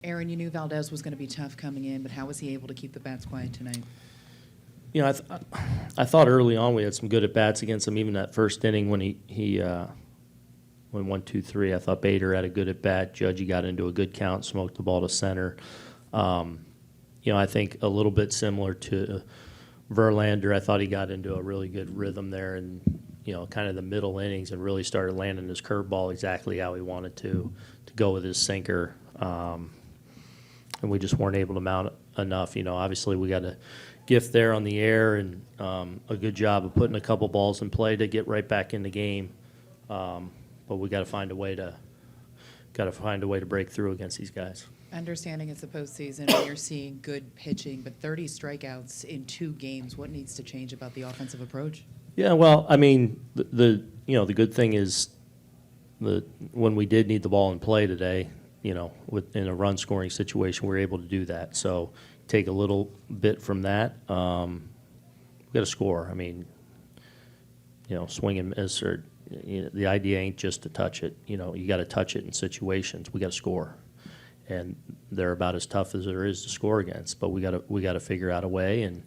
Aaron, you knew Valdez was going to be tough coming in, but how was he able to keep the bats quiet tonight? You know, I thought early on we had some good at bats against him. Even that first inning when he went 1-2-3, I thought Bader had a good at bat. Judge got into a good count, smoked the ball to center. You know, I think a little bit similar to Verlander. I thought he got into a really good rhythm there, and you know, kind of the middle innings, and really started landing his curveball exactly how he wanted to go with his sinker. And we just weren't able to mount enough. You know, obviously we got a gift there on the air, and a good job of putting a couple balls in play to get right back in the game. But we got to find a way to break through against these guys. Understanding it's the postseason and you're seeing good pitching, but 30 strikeouts in 2 games. What needs to change about the offensive approach? Yeah, well, I mean, the good thing is when we did need the ball in play today, you know, in a run scoring situation, we were able to do that. So take a little bit from that. We got to score. I mean, you know, swing and miss, or you know, the idea ain't just to touch it. You know, you got to touch it in situations. We got to score, and they're about as tough as there is to score against. But we got to figure out a way, and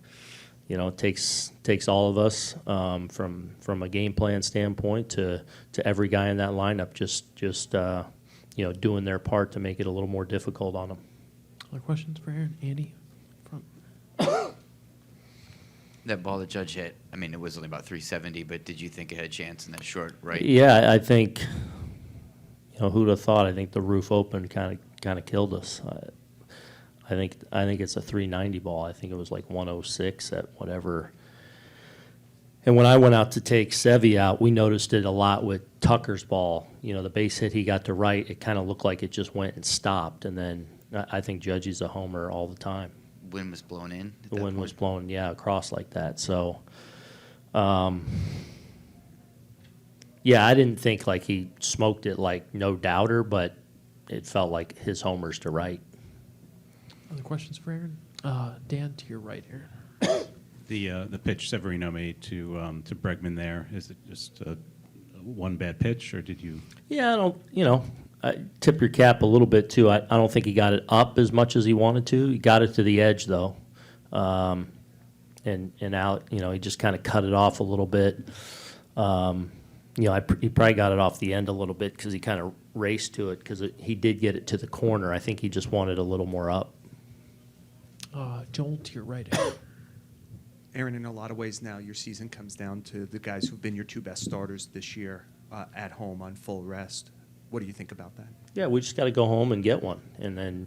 you know, it takes all of us from a game plan standpoint to every guy in that lineup just you know, doing their part to make it a little more difficult on them. Other questions for Aaron? Andy, front. That ball that Judge hit, I mean, it was only about 370, but did you think it had a chance in that short right? Yeah, I think, you know, who'd have thought? I think the roof open kind of killed us. I think it's a 390 ball. I think it was like 106 at whatever. And when I went out to take Sevy out, we noticed it a lot with Tucker's ball. You know, the base hit he got to right, it kind of looked like it just went and stopped. And then I think Judgy's a homer all the time. Wind was blown in. The wind was blowing, yeah, across like that. So, yeah, I didn't think like he smoked it like no doubter, but it felt like his homers to right. Other questions for Aaron? Dan, to your right, Aaron. The pitch Severino made to Bregman there, is it just one bad pitch, or did you? Yeah, I don't. You know, I tip your cap a little bit too. I don't think he got it up as much as he wanted to. He got it to the edge though, and out. You know, he just kind of cut it off a little bit. You know, he probably got it off the end a little bit because he kind of raced to it because he did get it to the corner. I think he just wanted a little more up. Joel, to your right, Aaron. Aaron, in a lot of ways now, your season comes down to the guys who've been your 2 best starters this year at home on full rest. What do you think about that? Yeah, we just got to go home and get one, and then,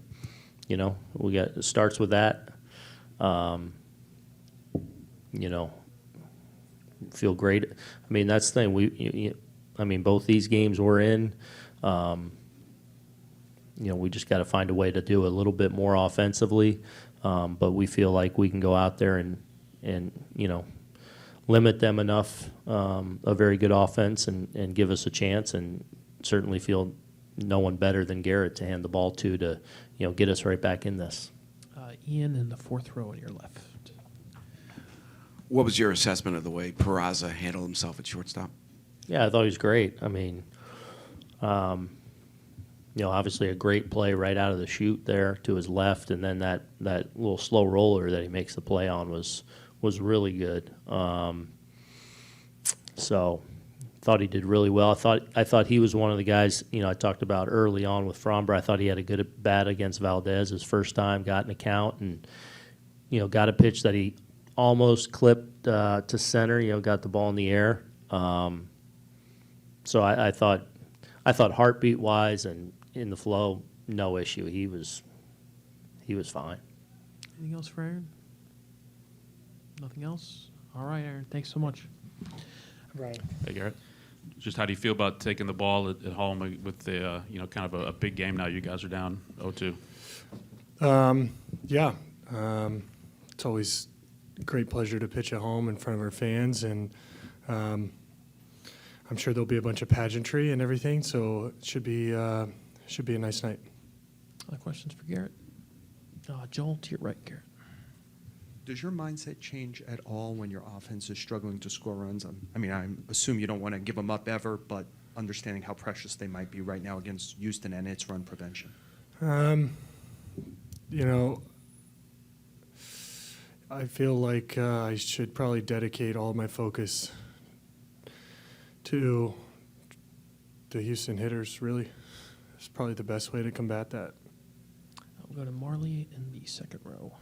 you know, it starts with that. You know, feel great. I mean, that's the thing. I mean, both these games we're in. You know, we just got to find a way to do a little bit more offensively, but we feel like we can go out there and you know, limit them enough, a very good offense, and give us a chance, and certainly feel no one better than Gerrit to hand the ball to you know, get us right back in this. Ian in the 4th row on your left. What was your assessment of the way Peraza handled himself at shortstop? Yeah, I thought he was great. I mean, you know, obviously a great play right out of the chute there to his left, and then that little slow roller that he makes the play on was really good. So thought he did really well. I thought he was one of the guys, you know, I talked about early on with Fromber. I thought he had a good at bat against Valdez his first time, got an account, and, you know, got a pitch that he almost clipped to center, you know, got the ball in the air. So I thought heartbeat-wise and in the flow, no issue. He was fine. Anything else for Aaron? Nothing else? All right, Aaron. Thanks so much. Right. Hey, Gerrit. Just how do you feel about taking the ball at home with the you know, kind of a big game now? You guys are down 0-2. Yeah. It's always a great pleasure to pitch at home in front of our fans, and I'm sure there'll be a bunch of pageantry and everything, so it should be a nice night. Other questions for Gerrit? Joel, to your right, Gerrit. Does your mindset change at all when your offense is struggling to score runs? I mean, I assume you don't want to give them up ever, but understanding how precious they might be right now against Houston and its run prevention. you know, I feel like I should probably dedicate all my focus to the Houston hitters, really. It's probably the best way to combat that. I'll go to Marley in the second row.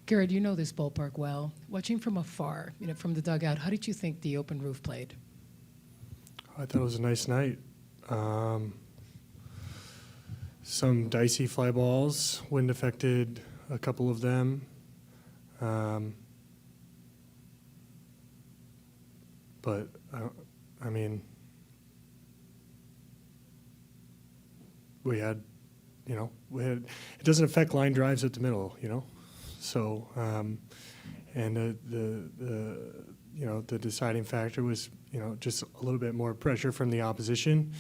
Gerrit, you know this ballpark well. Watching from afar, from the dugout, how did you think the open roof played? I thought it was a nice night. Some dicey fly balls, wind affected a couple of them. But, I mean, we had, it doesn't affect line drives at the middle, So, and the deciding factor was, just a little bit more pressure from the opposition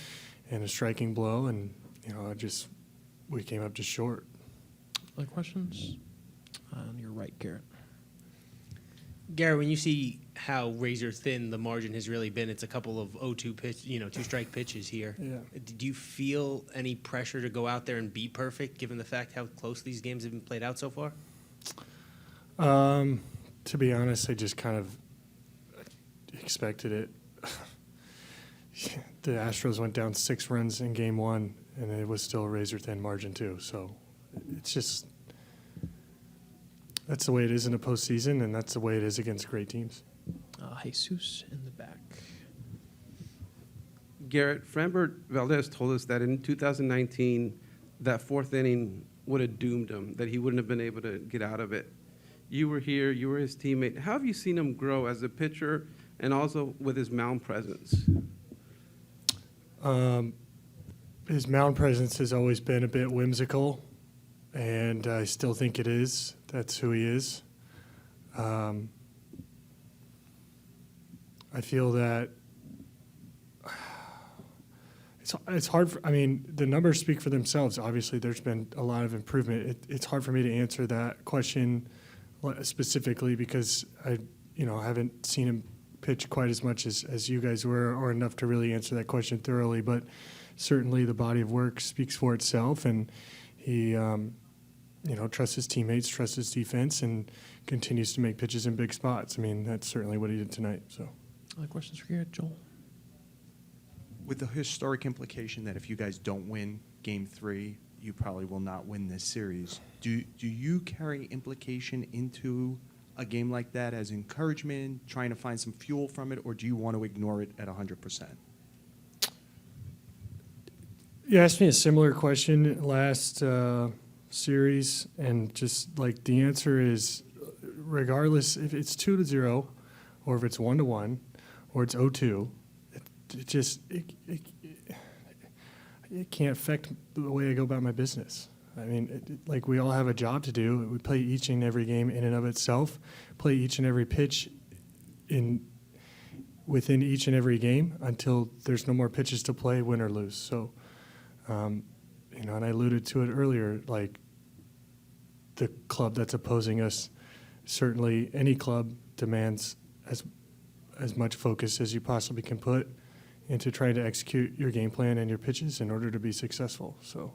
and a striking blow, and, we came up just short. Other questions? On your right, Gerrit. Gary, when you see how razor thin the margin has really been, it's a couple of 0-2 pitch, 2-strike pitches here. Yeah. Did you feel any pressure to go out there and be perfect, given the fact how close these games have been played out so far? To be honest, I just kind of expected it. The Astros went down 6 runs in game 1, and it was still a razor-thin margin, too. So it's just that's the way it is in the postseason, and that's the way it is against great teams. Jesus in the back. Gerrit, Framber Valdez told us that in 2019, that 4th inning would have doomed him, that he wouldn't have been able to get out of it. You were here, you were his teammate. How have you seen him grow as a pitcher and also with his mound presence? His mound presence has always been a bit whimsical, and I still think it is. That's who he is. I feel that it's hard. The numbers speak for themselves. Obviously, there's been a lot of improvement. It's hard for me to answer that question specifically because I haven't seen him pitch quite as much as you guys were, or enough to really answer that question thoroughly. But certainly, the body of work speaks for itself, and he, trusts his teammates, trusts his defense, and continues to make pitches in big spots. That's certainly what he did tonight. So, Other questions for Gerrit? Joel? With the historic implication that if you guys don't win Game 3, you probably will not win this series, do you carry implication into a game like that as encouragement, trying to find some fuel from it, or do you want to ignore it at 100%? You asked me a similar question last series, and just like the answer is, regardless if it's 2-0, or if it's 1-1, or it's 0-2, it can't affect the way I go about my business. We all have a job to do. We play each and every game in and of itself, play each and every pitch within each and every game until there's no more pitches to play, win or lose. So, and I alluded to it earlier, like the club that's opposing us, certainly any club demands as much focus as you possibly can put into trying to execute your game plan and your pitches in order to be successful. So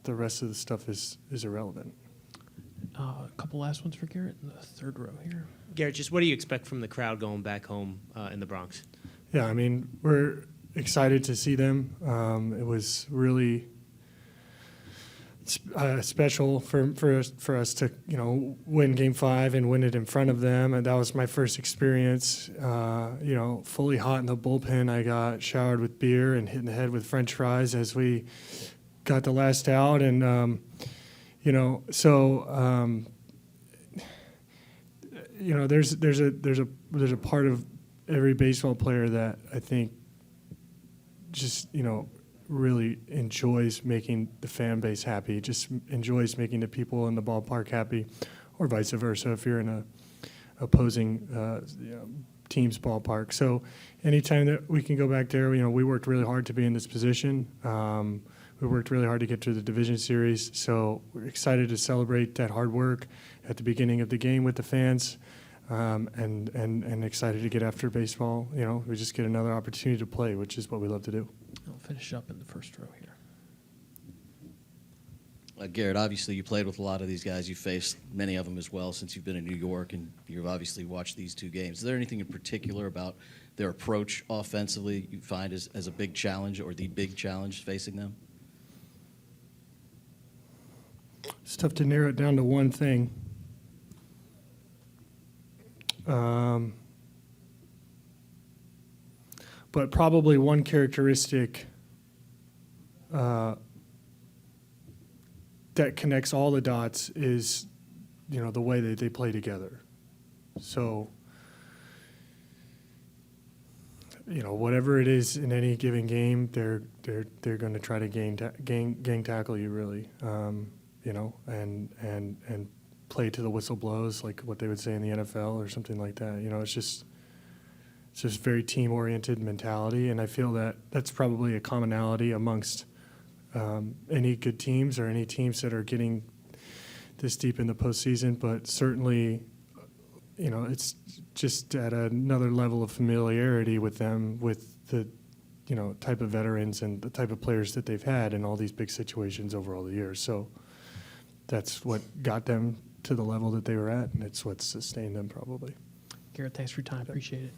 the rest of the stuff is irrelevant. A couple last ones for Gerrit in the third row here. Gerrit, just what do you expect from the crowd going back home in the Bronx? Yeah, we're excited to see them. It was really special for us to win Game 5 and win it in front of them, and that was my first experience. Fully hot in the bullpen. I got showered with beer and hit in the head with French fries as we got the last out, and there's a part of every baseball player that I think just really enjoys making the fan base happy, just enjoys making the people in the ballpark happy, or vice versa if you're in a opposing team's ballpark. So anytime that we can go back there, we worked really hard to be in this position. We worked really hard to get to the division series, so we're excited to celebrate that hard work at the beginning of the game with the fans, and excited to get after baseball. We just get another opportunity to play, which is what we love to do. I'll finish up in the first row here. Garrett, obviously you played with a lot of these guys. You faced many of them as well since you've been in New York, and you've obviously watched these two games. Is there anything in particular about their approach offensively you find as a big challenge or the big challenge facing them? It's tough to narrow it down to one thing. But probably one characteristic that connects all the dots is, the way that they play together. So, whatever it is in any given game, they're going to try to gang tackle you really, and play to the whistle blows, like what they would say in the NFL or something like that. It's just very team-oriented mentality, and I feel that that's probably a commonality amongst any good teams or any teams that are getting this deep in the postseason. But certainly, it's just at another level of familiarity with them, with the type of veterans and the type of players that they've had in all these big situations over all the years. So that's what got them to the level that they were at, and it's what sustained them probably. Garrett, thanks for your time. Appreciate it.